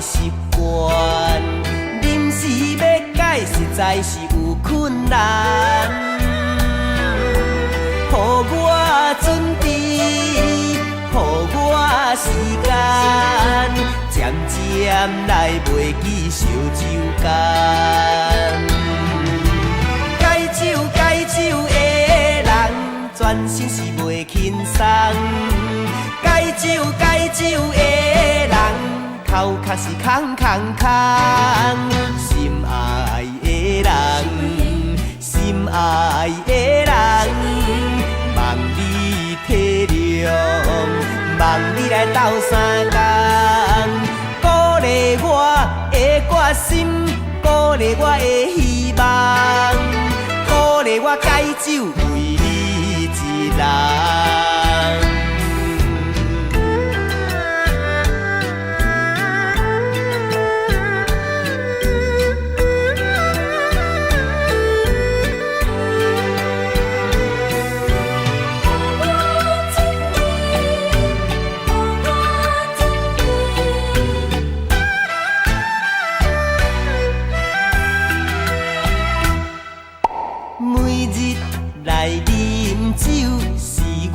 习惯，临时要改，实在是有困难。予我准备，予我时间，渐渐来袂记烧酒干。解酒的人，全身是袂轻松。解酒的人。头壳是空，心爱的人，心爱的人，望你体谅，望你来斗相共，鼓励我的决心，鼓励我的希望，鼓励我解酒为你一人。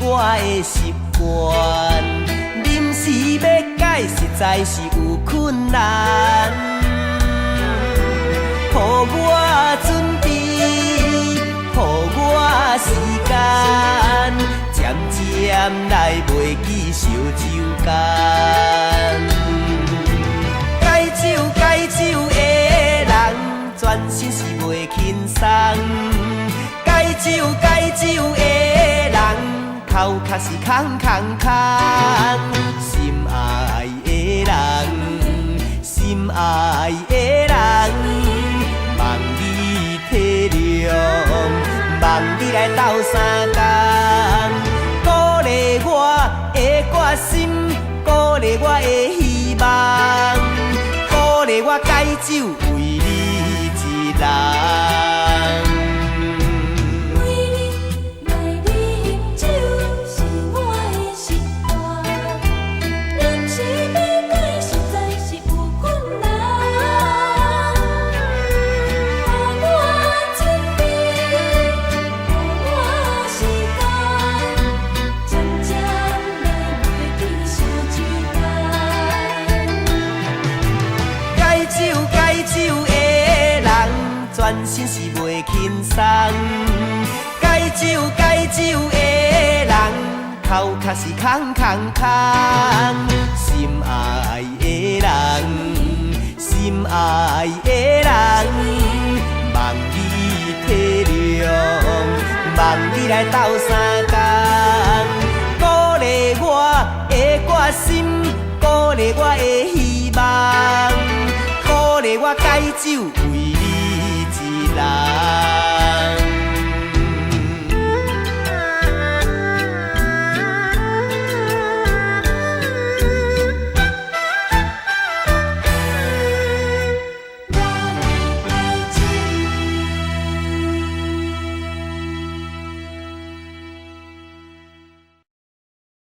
我的习惯，临时要改，实在是有困难。予我准备，予我时间，渐渐来袂记烧酒干。解酒的人，全身是袂轻松。解酒的人。头壳是空，心爱的人，心爱的人，望你体谅，望你来斗相共，鼓励我的决心，鼓励我的希望，鼓励我解酒为你一人。全身是袂轻松，解酒的人，头壳是空，心爱的人，心爱的人，望你体谅，望你来斗相共，鼓励我的决心，鼓励我的希望，鼓励我解酒为你。